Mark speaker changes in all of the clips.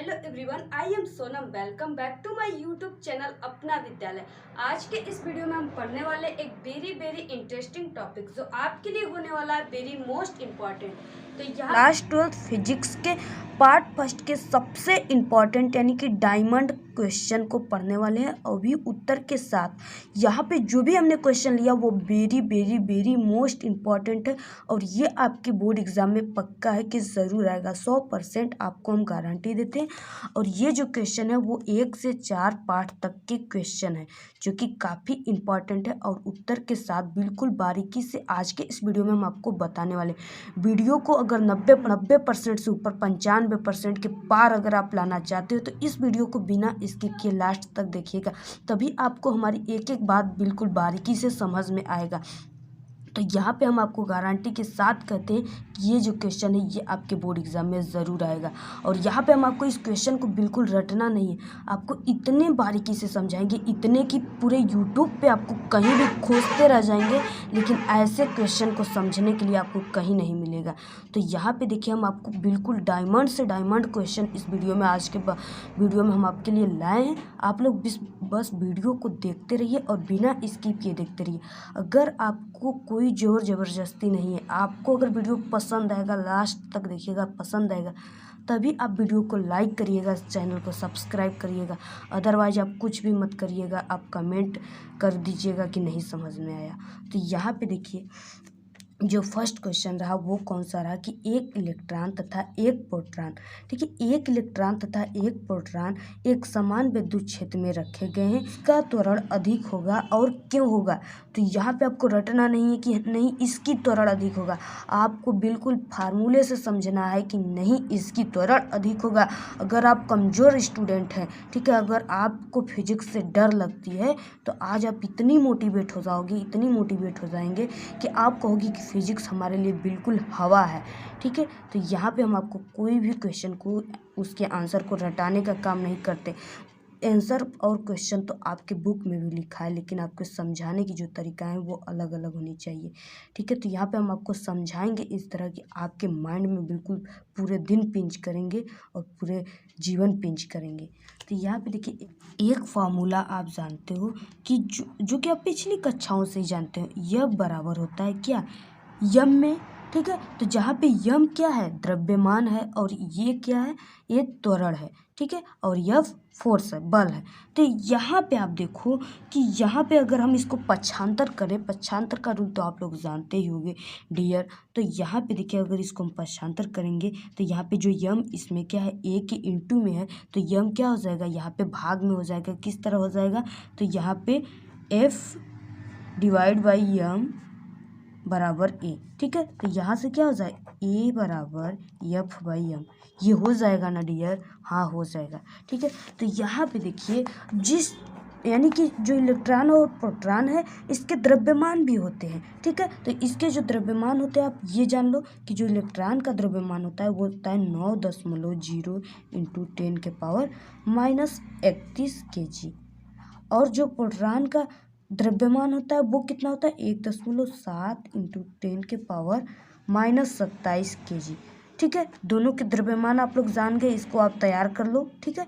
Speaker 1: Hello everyone, I am Sonam. Welcome back to my YouTube channel Apna Vidyalaya. आज के इस video में हम पढ़ने वाले एक वेरी इंटरेस्टिंग टॉपिक जो आपके लिए होने वाला है वेरी मोस्ट इम्पॉर्टेंट। तो यहाँ क्लास 12 फिजिक्स के पार्ट फर्स्ट के सबसे इम्पॉर्टेंट यानी कि डायमंड क्वेश्चन को पढ़ने वाले हैं और भी उत्तर के साथ। यहाँ पे जो भी हमने क्वेश्चन लिया वो वेरी मोस्ट इम्पॉर्टेंट है और ये आपके बोर्ड एग्जाम में पक्का है कि ज़रूर आएगा। 100% आपको हम गारंटी देते हैं। और ये जो क्वेश्चन है वो 1 से 4 पार्ट तक के क्वेश्चन है जो कि काफ़ी इम्पॉर्टेंट है और उत्तर के साथ बिल्कुल बारीकी से आज के इस वीडियो में हम आपको बताने वाले। वीडियो को अगर 90% से ऊपर 95% के पार अगर आप लाना चाहते हो तो इस वीडियो को बिना स्किप किए लास्ट तक देखिएगा, तभी आपको हमारी एक एक बात बिल्कुल बारीकी से समझ में आएगा। तो यहाँ पे हम आपको गारंटी के साथ कहते हैं कि ये जो क्वेश्चन है ये आपके बोर्ड एग्जाम में ज़रूर आएगा। और यहाँ पे हम आपको इस क्वेश्चन को बिल्कुल रटना नहीं है, आपको इतने बारीकी से समझाएंगे, इतने कि पूरे यूट्यूब पे आपको कहीं भी खोजते रह जाएंगे, लेकिन ऐसे क्वेश्चन को समझने के लिए आपको कहीं नहीं मिलेगा। तो यहाँ पे देखिए हम आपको बिल्कुल डायमंड से डायमंड क्वेश्चन इस वीडियो में आज के वीडियो में हम आपके लिए लाए हैं। आप लोग बस वीडियो को देखते रहिए और बिना स्किप किए देखते रहिए। अगर आपको कोई जोर ज़बरदस्ती नहीं है, आपको अगर वीडियो पसंद आएगा लास्ट तक देखिएगा, पसंद आएगा तभी आप वीडियो को लाइक करिएगा, चैनल को सब्सक्राइब करिएगा। अदरवाइज आप कुछ भी मत करिएगा, आप कमेंट कर दीजिएगा कि नहीं समझ में आया। तो यहाँ पे देखिए जो फर्स्ट क्वेश्चन रहा वो कौन सा रहा कि एक इलेक्ट्रॉन तथा एक प्रोटॉन, ठीक है, एक इलेक्ट्रॉन तथा एक प्रोटॉन एक समान विद्युत क्षेत्र में रखे गए हैं, इसका त्वरण अधिक होगा और क्यों होगा। तो यहाँ पे आपको रटना नहीं है कि नहीं इसकी त्वरण अधिक होगा, आपको बिल्कुल फार्मूले से समझना है कि नहीं इसकी त्वरण अधिक होगा। अगर आप कमज़ोर स्टूडेंट हैं, ठीक है, अगर आपको फिजिक्स से डर लगती है तो आज आप इतनी मोटिवेट हो जाओगे, इतनी मोटिवेट हो जाएंगे कि आप कहोगे कि फिजिक्स हमारे लिए बिल्कुल हवा है, ठीक है। तो यहाँ पे हम आपको कोई भी क्वेश्चन को उसके आंसर को रटाने का काम नहीं करते। आंसर और क्वेश्चन तो आपके बुक में भी लिखा है, लेकिन आपको समझाने की जो तरीका है वो अलग अलग होनी चाहिए, ठीक है। तो यहाँ पे हम आपको समझाएंगे इस तरह कि आपके माइंड में बिल्कुल पूरे दिन पिंच करेंगे और पूरे जीवन पिंच करेंगे। तो यहाँ पे देखिए एक फार्मूला आप जानते हो कि जो कि आप पिछली कक्षाओं से ही जानते हो, यह बराबर होता है क्या यम में, ठीक है। तो जहाँ पे यम क्या है द्रव्यमान है और ये क्या है ये त्वरण है, ठीक है, और यह फोर्स है, बल है। तो यहाँ पे आप देखो कि यहाँ पे अगर हम इसको पक्षांतर करें, पक्षांतर का रूल तो आप लोग जानते ही होंगे डियर। तो यहाँ पे देखिए अगर इसको हम पक्षांतर करेंगे तो यहाँ पे जो यम इसमें क्या है ए के इंटू में है, तो यम क्या हो जाएगा यहाँ पे भाग में हो जाएगा। किस तरह हो जाएगा, तो यहाँ पे एफ डिवाइड बाई यम बराबर ए, ठीक है। तो यहाँ से क्या हो जाए ए बराबर एफ बाई एम, ये हो जाएगा ना डियर, हाँ हो जाएगा, ठीक है। तो यहाँ पे देखिए जिस यानी कि जो इलेक्ट्रॉन और प्रोटॉन है इसके द्रव्यमान भी होते हैं, ठीक है। तो इसके जो द्रव्यमान होते हैं आप ये जान लो कि जो इलेक्ट्रॉन का द्रव्यमान होता है वो होता है 9.0 इंटू 10 के पावर -31 kg, और जो प्रोटॉन का द्रव्यमान होता है वो कितना होता है 1.7 इंटू 10 के पावर -27 kg, ठीक है। दोनों के द्रव्यमान आप लोग जान गए, इसको आप तैयार कर लो, ठीक है।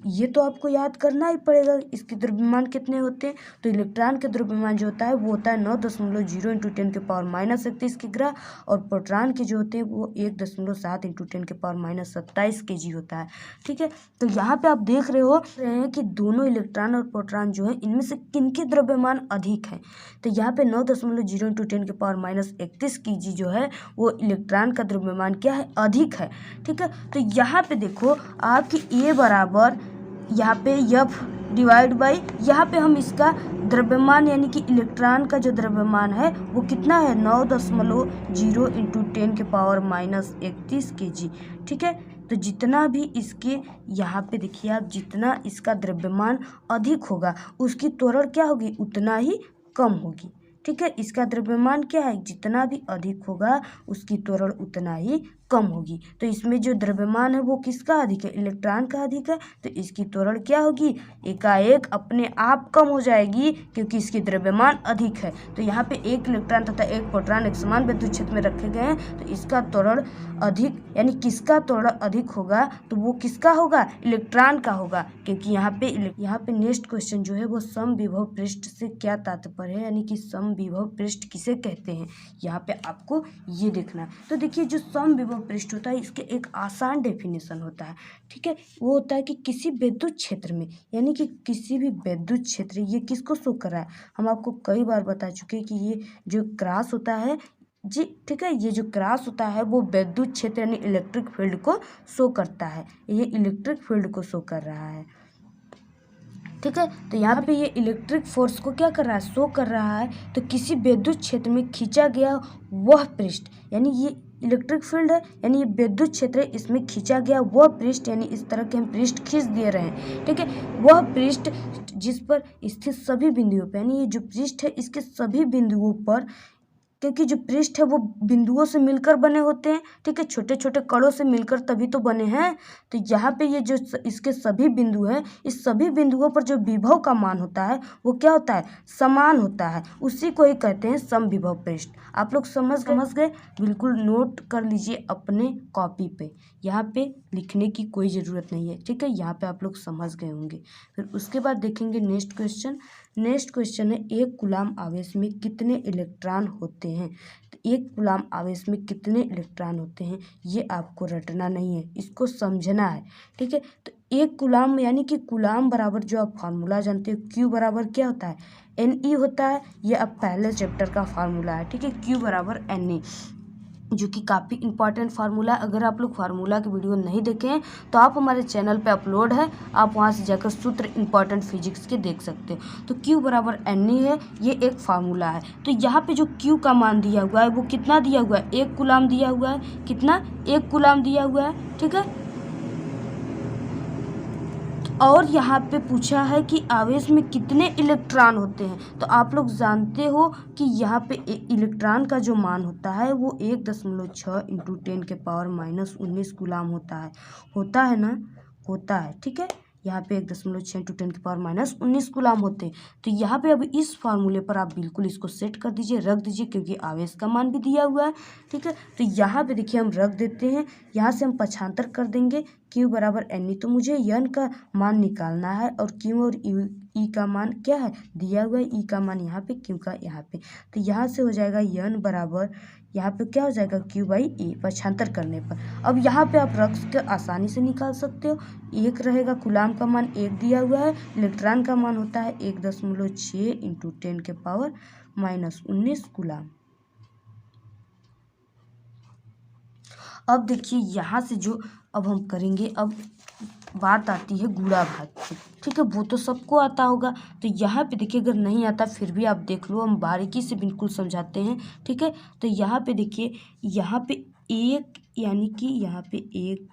Speaker 1: ये तो आपको याद करना ही पड़ेगा इसके द्रव्यमान कितने होते हैं। तो इलेक्ट्रॉन के द्रव्यमान जो होता है वो होता है 9.0 इंटू 10 के पावर -31 किग्रा, और प्रोटॉन के जो होते हैं वो 1.7 इंटू 10 के पावर -27 kg होता है, ठीक है। तो यहाँ पे आप देख रहे हैं कि दोनों इलेक्ट्रॉन और प्रोटॉन जो है इनमें से किनके द्रव्यमान अधिक है। तो यहाँ पे 9.0 इंटू 10 के पावर -31 kg जो है वो इलेक्ट्रॉन का द्रव्यमान क्या है अधिक है, ठीक है। तो यहाँ पे देखो आपकी ए बराबर यहाँ पे एफ डिवाइड बाई यहाँ पे हम इसका द्रव्यमान यानी कि इलेक्ट्रॉन का जो द्रव्यमान है वो कितना है 9.0 इंटू 10 के पावर -31 kg, ठीक है। तो जितना भी इसके यहाँ पे देखिए आप जितना इसका द्रव्यमान अधिक होगा उसकी त्वरण क्या होगी उतना ही कम होगी, ठीक है। इसका द्रव्यमान क्या है जितना भी अधिक होगा उसकी त्वरण उतना ही
Speaker 2: कम होगी। तो इसमें जो द्रव्यमान है वो किसका अधिक है, इलेक्ट्रॉन का अधिक है। तो इसकी त्वरण क्या होगी, एकाएक अपने आप कम हो जाएगी क्योंकि इसकी द्रव्यमान अधिक है। तो यहाँ पे एक इलेक्ट्रॉन तथा एक प्रोटॉन एक समान विद्युत क्षेत्र में रखे गए हैं, तो इसका त्वरण अधिक यानी किसका त्वरण अधिक होगा, तो वो किसका होगा, इलेक्ट्रॉन का होगा। क्योंकि यहाँ पे नेक्स्ट क्वेश्चन जो है वो समविभव पृष्ठ से क्या तात्पर्य है, यानी कि समविभव पृष्ठ किसे कहते हैं, यहाँ पे आपको ये देखना है। तो देखिए जो समविभव पृष्ठ होता है इसके एक आसान डेफिनेशन होता है, ठीक है। वो होता है कि किसी विद्युत क्षेत्र में, यानी कि किसी भी विद्युत क्षेत्र, ये किसको शो कर रहा है, हम आपको कई बार बता चुके हैं कि ये जो क्रॉस होता है जी, ठीक है, ये जो क्रॉस होता है वो विद्युत क्षेत्र यानी इलेक्ट्रिक फील्ड को शो करता है, ये इलेक्ट्रिक फील्ड को शो कर रहा है, ठीक है। तो यहाँ पे ये इलेक्ट्रिक फोर्स को क्या कर रहा है, शो कर रहा है। तो किसी विद्युत क्षेत्र में खींचा गया वह पृष्ठ, यानी ये इलेक्ट्रिक फील्ड है, यानी ये विद्युत क्षेत्र है, इसमें खींचा गया वह पृष्ठ, यानी इस तरह के हम पृष्ठ खींच दे रहे हैं, ठीक है। वह पृष्ठ जिस पर स्थित सभी बिंदुओं पर, यानी ये जो पृष्ठ है इसके सभी बिंदुओं पर, क्योंकि जो पृष्ठ है वो बिंदुओं से मिलकर बने होते हैं, ठीक है, छोटे छोटे कणों से मिलकर तभी तो बने हैं। तो यहाँ पे ये जो इसके सभी बिंदु हैं, इस सभी बिंदुओं पर जो विभव का मान होता है वो क्या होता है, समान होता है, उसी को ही कहते हैं समविभव पृष्ठ। आप लोग समझ गए, बिल्कुल नोट कर लीजिए अपने कॉपी पे, यहाँ पे लिखने की कोई ज़रूरत नहीं है, ठीक है, यहाँ पे आप लोग समझ गए होंगे। फिर उसके बाद देखेंगे नेक्स्ट क्वेश्चन है एक कूलाम आवेश में कितने इलेक्ट्रॉन होते हैं। तो एक कूलाम आवेश में कितने इलेक्ट्रॉन होते हैं ये आपको रटना नहीं है, इसको समझना है, ठीक है। तो एक कूलाम यानी कि कूलाम बराबर, जो आप फार्मूला जानते हो, क्यू बराबर क्या होता है, NE होता है, ये अब पहले चैप्टर का फार्मूला है, ठीक है, क्यू बराबर NE, जो कि काफ़ी इंपॉर्टेंट फार्मूला। अगर आप लोग फार्मूला की वीडियो नहीं देखे हैं तो आप हमारे चैनल पे अपलोड है, आप वहां से जाकर सूत्र इंपॉर्टेंट फिजिक्स के देख सकते हो। तो Q बराबर NE है, ये एक फार्मूला है। तो यहाँ पे जो Q का मान दिया हुआ है वो कितना दिया हुआ है, 1 कूलाम दिया हुआ है, कितना, 1 कूलाम दिया हुआ है, ठीक है। और यहाँ पे पूछा है कि आवेश में कितने इलेक्ट्रॉन होते हैं। तो आप लोग जानते हो कि यहाँ पे इलेक्ट्रॉन का जो मान होता है वो 1.6 × 10⁻⁻19 कूलाम होता है ना, होता है, ठीक है। यहाँ पे 1.6 × 10⁻⁻19 कूलाम होते हैं। तो यहाँ पे अब इस फार्मूले पर आप बिल्कुल इसको सेट कर दीजिए, रख दीजिए, क्योंकि आवेश का मान भी दिया हुआ है, ठीक है। तो यहाँ पे देखिए हम रख देते हैं, यहाँ से हम पक्षांतर कर देंगे, Q बराबर NE। तो मुझे N का मान निकालना है और Q और E का मान क्या है, दिया हुआ है, E का मान यहाँ पे, Q का यहाँ पे। तो यहाँ से हो जाएगा N बराबर, यहाँ पे क्या हो जाएगा, Q/E, पक्षांतर करने पर। अब यहाँ पे आप रख कर आसानी से निकाल सकते हो। 1 रहेगा, कूलाम का मान 1 दिया हुआ है, इलेक्ट्रॉन का मान होता है 1.6 × 10⁻⁻19 कूलाम। अब देखिए यहाँ से जो अब हम करेंगे, अब बात आती है गुणा भाग की, ठीक है, वो तो सबको आता होगा। तो यहाँ पे देखिए अगर नहीं आता फिर भी आप देख लो, हम बारीकी से बिल्कुल समझाते हैं, ठीक है। तो यहाँ पे देखिए, यहाँ पे 1 यानी कि यहाँ पे 1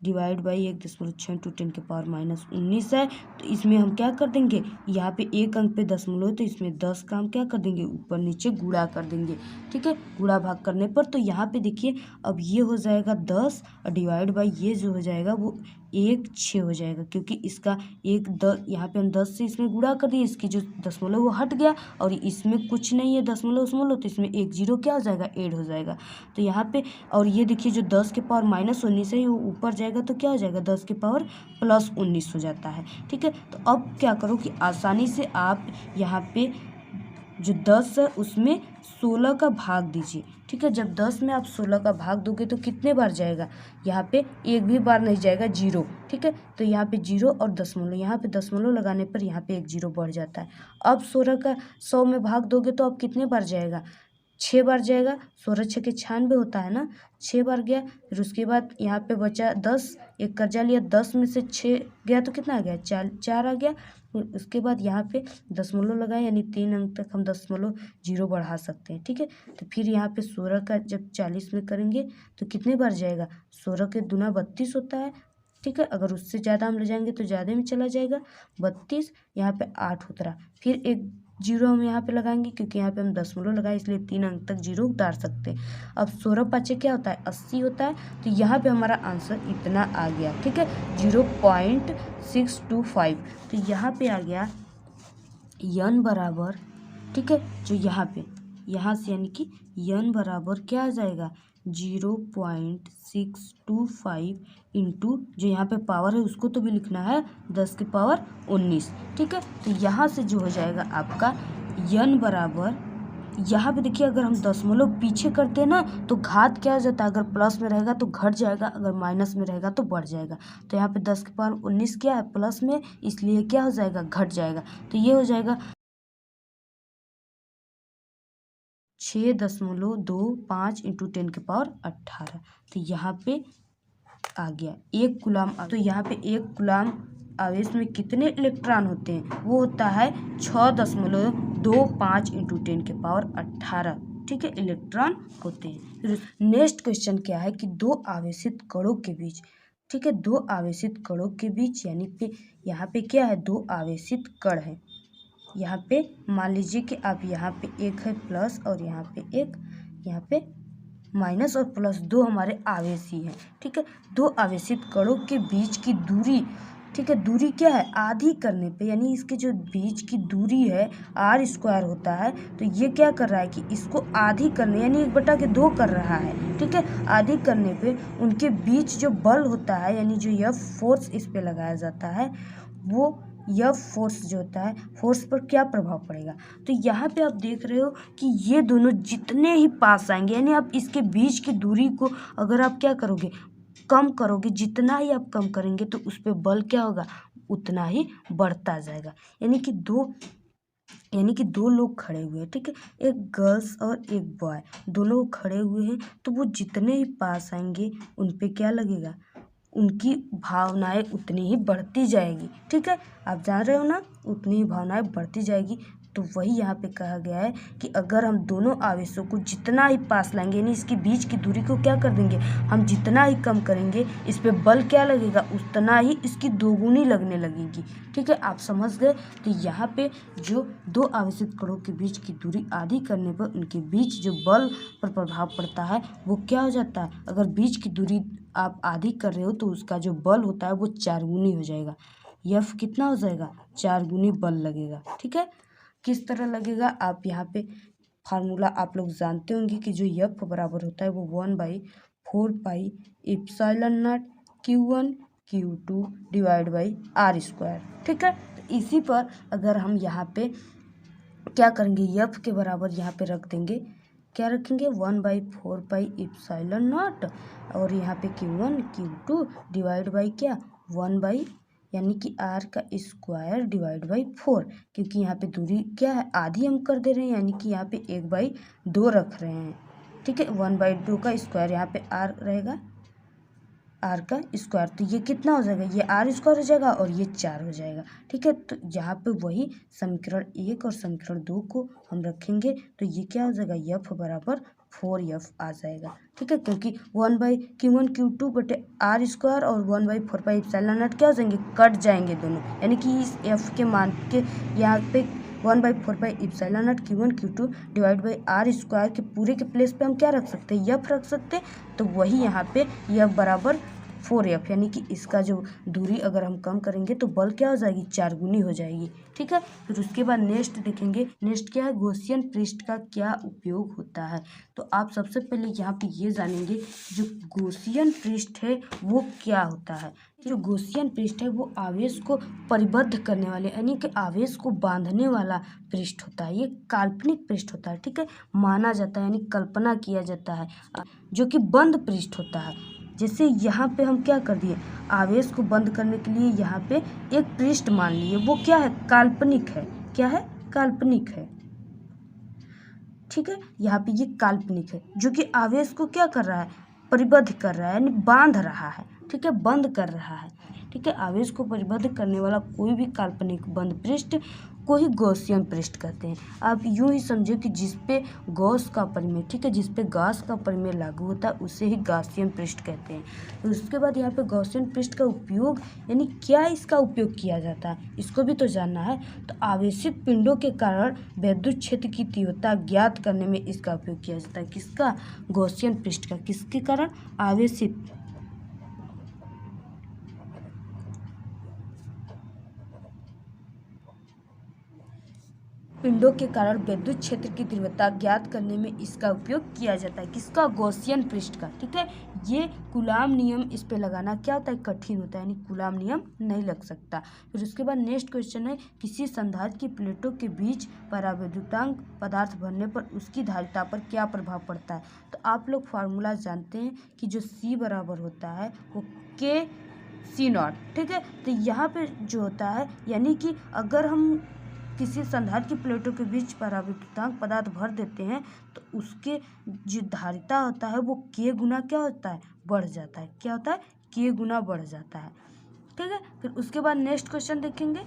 Speaker 2: डिवाइड बाई 1.6 × 10⁻⁻19 है। तो इसमें हम क्या कर देंगे, यहाँ पे एक अंक पे दशमलव है तो इसमें 10 का हम क्या कर देंगे, ऊपर नीचे गुणा कर देंगे, ठीक है, गुणा भाग करने पर। तो यहाँ पे देखिए अब ये हो जाएगा 10 और डिवाइड बाई ये जो हो जाएगा वो 1/6 हो जाएगा, क्योंकि इसका यहाँ पे हम 10 से इसमें गुणा कर दिए, इसकी जो दशमलव वो हट गया और इसमें कुछ नहीं है दशमलव, तो इसमें 1 0 क्या हो जाएगा, ऐड हो जाएगा। तो यहाँ पे और ये देखिए जो 10 के पावर -19 है वो ऊपर जाएगा तो क्या हो जाएगा, 10 के पावर +19 हो जाता है, ठीक है। तो अब क्या करो कि आसानी से आप यहाँ पे जो 10 है उसमें 16 का भाग दीजिए, ठीक है। जब 10 में आप 16 का भाग दोगे तो कितने बार जाएगा, यहाँ पे एक भी बार नहीं जाएगा, 0, ठीक है। तो यहाँ पे 0 और दशमलव, यहाँ पे दशमलव लगाने पर यहाँ पे 1 0 बढ़ जाता है। अब 16 का 100 में भाग दोगे तो अब कितने बार जाएगा, 6 बार जाएगा, 16 × 6 = 96 होता है ना, 6 बार गया। फिर उसके बाद यहाँ पे बचा 10, एक कर्जा लिया, 10 में से 6 गया तो कितना आ गया, 4 आ गया। उसके बाद यहाँ पे दशमलव लगाए, यानी 3 अंक तक हम दशमलव 0 बढ़ा सकते हैं, ठीक है। तो फिर यहाँ पे 16 का जब 40 में करेंगे तो कितने बार जाएगा, 16 के दूना 32 होता है, ठीक है। अगर उससे ज़्यादा हम ले जाएंगे तो ज़्यादा में चला जाएगा, 32, यहाँ पे 8 उतरा, फिर एक जीरो हम यहाँ पे लगाएंगे क्योंकि यहाँ पे हम दशमलव लगाए इसलिए 3 अंक तक जीरो उतार सकते हैं। अब 16 पाँचे क्या होता है 80 होता है, तो यहाँ पे हमारा आंसर इतना आ गया। ठीक है 0.625। तो यहाँ पे आ गया n बराबर, ठीक है जो यहाँ से यानी कि n बराबर क्या आ जाएगा 0.625 इंटू जो यहाँ पे पावर है उसको तो भी लिखना है 10 की पावर 19। ठीक है तो यहाँ से जो हो जाएगा आपका n बराबर, यहाँ पे देखिए अगर हम दशमलव पीछे करते हैं ना तो घात क्या हो जाता है, अगर प्लस में रहेगा तो घट जाएगा, अगर माइनस में रहेगा तो बढ़ जाएगा। तो यहाँ पे 10 की पावर 19 क्या है प्लस में, इसलिए क्या हो जाएगा घट जाएगा। तो ये हो जाएगा 6.25 इंटू 10 की पावर 18। तो यहाँ पे आ गया 1 कूलम। तो यहाँ पे 1 कूलम आवेश में कितने इलेक्ट्रॉन होते हैं, वो होता है 6.25 इंटू 10 की पावर 18। ठीक है इलेक्ट्रॉन होते हैं। फिर नेक्स्ट क्वेश्चन क्या है कि दो आवेशित कणों के बीच, ठीक है दो आवेशित कणों के बीच यानी पे यहाँ पे क्या है दो आवेशित कण है। यहाँ पे मान लीजिए कि आप यहाँ पे एक है प्लस और यहाँ पे एक, यहाँ पे माइनस और प्लस दो हमारे आवेश ही हैं। ठीक है दो आवेशित कणों के बीच की दूरी, ठीक है दूरी क्या है आधी करने पे यानी इसके जो बीच की दूरी है r² होता है। तो ये क्या कर रहा है कि इसको आधी करने यानी 1/2 कर रहा है। ठीक है आधी करने पे उनके बीच जो बल होता है यानी जो यह फोर्स इस पे लगाया जाता है, वो यह फोर्स जो होता है फोर्स पर क्या प्रभाव पड़ेगा। तो यहाँ पे आप देख रहे हो कि ये दोनों जितने ही पास आएंगे यानी आप इसके बीच की दूरी को अगर आप क्या करोगे कम करोगे, जितना ही आप कम करेंगे तो उस पर बल क्या होगा उतना ही बढ़ता जाएगा। यानी कि दो लोग खड़े हुए हैं, ठीक है एक गर्ल्स और एक बॉय, दोनों खड़े हुए हैं तो वो जितने ही पास आएंगे उन पे क्या लगेगा उनकी भावनाएं उतनी ही बढ़ती जाएगी। ठीक है आप जान रहे हो ना उतनी ही भावनाएं बढ़ती जाएगी। तो वही यहाँ पे कहा गया है कि अगर हम दोनों आवेशों को जितना ही पास लाएंगे यानी इसके बीच की दूरी को क्या कर देंगे हम जितना ही कम करेंगे इस पे बल क्या लगेगा उतना ही इसकी दोगुनी लगने लगेगी। ठीक है आप समझ गए। तो यहाँ पे जो दो आवेशित कणों के बीच की दूरी आधी करने पर उनके बीच जो बल पर प्रभाव पड़ता है वो क्या हो जाता है, अगर बीच की दूरी आप आधी कर रहे हो तो उसका जो बल होता है वो 4 गुनी हो जाएगा। F कितना हो जाएगा 4 गुनी बल लगेगा। ठीक है किस तरह लगेगा आप यहाँ पे फार्मूला आप लोग जानते होंगे कि जो F बराबर होता है वो 1/4 pi epsilon not Q1 Q2 divide by r²। ठीक है तो इसी पर अगर हम यहाँ पे क्या करेंगे F के बराबर यहाँ पे रख देंगे, क्या रखेंगे 1/4 पाई एप्सिलॉन नॉट और यहाँ पे Q1 Q2 डिवाइड बाई क्या 1 बाई यानी कि r का स्क्वायर डिवाइड बाई 4, क्योंकि यहाँ पे दूरी क्या है आधी हम कर दे रहे हैं यानी कि यहाँ पे 1/2 रख रहे हैं। ठीक है 1/2 का स्क्वायर यहाँ पे r रहेगा r का स्क्वायर, तो ये कितना हो जाएगा ये r² हो जाएगा और ये 4 हो जाएगा। ठीक है तो यहाँ पे वही समीकरण 1 और समीकरण 2 को हम रखेंगे तो ये क्या हो जाएगा F बराबर 4F आ जाएगा। ठीक है क्योंकि 1/Q1 Q2 बटे r² और 1/4 पाई एप्सिलॉन नॉट क्या हो जाएंगे कट जाएंगे दोनों, यानी कि इस F के मान के यहाँ पे 1/4 pi epsilon not Q1 Q2 divide by r² के पूरे के प्लेस पे हम क्या रख सकते हैं F रख सकते हैं। तो वही यहाँ पे F बराबर 4F यानी कि इसका जो दूरी अगर हम कम करेंगे तो बल क्या हो जाएगी 4 गुनी हो जाएगी। ठीक है फिर उसके बाद नेक्स्ट देखेंगे, नेक्स्ट क्या है गॉसियन पृष्ठ का क्या उपयोग होता है। तो आप सबसे पहले यहाँ पे ये जानेंगे जो गॉसियन पृष्ठ है वो क्या होता है। जो गॉसियन पृष्ठ है वो आवेश को परिबद्ध करने वाले यानी कि आवेश को बांधने वाला पृष्ठ होता है, ये काल्पनिक पृष्ठ होता है। ठीक है माना जाता है यानी कल्पना किया जाता है जो कि बंद पृष्ठ होता है। जैसे यहाँ पे हम क्या कर दिए आवेश को बंद करने के लिए यहाँ पे एक पृष्ठ मान लिए, वो क्या है काल्पनिक है, क्या है काल्पनिक है। ठीक है यहाँ पे ये काल्पनिक है जो कि आवेश को क्या कर रहा है परिबद्ध कर रहा है यानी बांध रहा है। ठीक है बंद कर रहा है। ठीक है आवेश को परिबद्ध करने वाला कोई भी काल्पनिक बंद पृष्ठ को ही गॉसियन पृष्ठ कहते हैं। आप यूं ही समझो कि जिस पे गॉस का प्रमेय, ठीक है, जिस पे गॉस का प्रमेय लागू होता है उसे ही गॉसियन पृष्ठ कहते हैं। तो उसके बाद यहाँ पे गॉसियन पृष्ठ का उपयोग यानी क्या इसका उपयोग किया जाता है, इसको भी तो जानना है। तो आवेशित पिंडों के कारण विद्युत क्षेत्र की तीव्रता ज्ञात करने में इसका उपयोग किया जाता है। किसका? गॉसियन पृष्ठ का। किसके कारण? आवेशित पिंडों के कारण विद्युत क्षेत्र की तीव्रता ज्ञात करने में इसका उपयोग किया जाता है। किसका? गॉसियन पृष्ठ का। ठीक है, ये कूलाम नियम इस पे लगाना क्या होता है? कठिन होता है, यानी कूलाम नियम नहीं लग सकता। फिर उसके बाद नेक्स्ट क्वेश्चन है, किसी संधारित्र की प्लेटों के बीच परावैद्युतांक पदार्थ भरने पर उसकी धारिता पर क्या प्रभाव पड़ता है? तो आप लोग फार्मूला जानते हैं कि जो C बराबर होता है वो K/C0। ठीक है, तो यहाँ पे जो होता है यानी कि अगर हम किसी संधारित्र की प्लेटों के बीच परावैद्युतांक पदार्थ भर देते हैं तो उसके जो धारिता होता है वो K गुना क्या होता है? बढ़ जाता है। क्या होता है? K गुना बढ़ जाता है। ठीक है, फिर उसके बाद नेक्स्ट क्वेश्चन देखेंगे,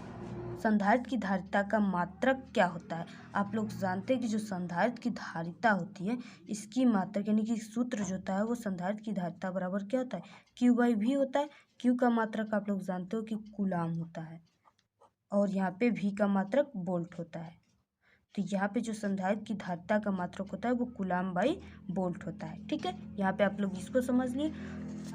Speaker 2: संधारित्र की धारिता का मात्रक क्या होता है? आप लोग जानते हैं कि जो संधारित्र की धारिता होती है इसकी मात्रक यानी कि सूत्र जो होता है वो संधारित्र की धारिता बराबर क्या होता है? Q/V होता है। Q का मात्रक आप लोग जानते हो कि कूलाम होता है और यहाँ पे V का मात्रक वोल्ट होता है। तो यहाँ पे जो संधारित्र की धारिता का मात्रक होता है वो कूलाम/वोल्ट होता है। ठीक है, यहाँ पे आप लोग इसको समझ लिए।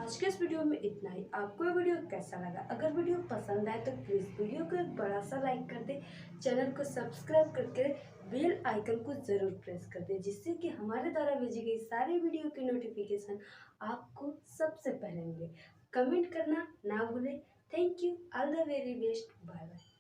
Speaker 1: आज के इस वीडियो में इतना ही। आपको ये वीडियो कैसा लगा? अगर वीडियो पसंद आए तो प्लीज़ वीडियो को एक बड़ा सा लाइक कर दे, चैनल को सब्सक्राइब करके बेल आइकन को ज़रूर प्रेस कर दे, जिससे कि हमारे द्वारा भेजी गई सारी वीडियो की नोटिफिकेशन आपको सबसे पहले मिले। कमेंट करना ना भूलें। Thank you, all the very best, bye bye.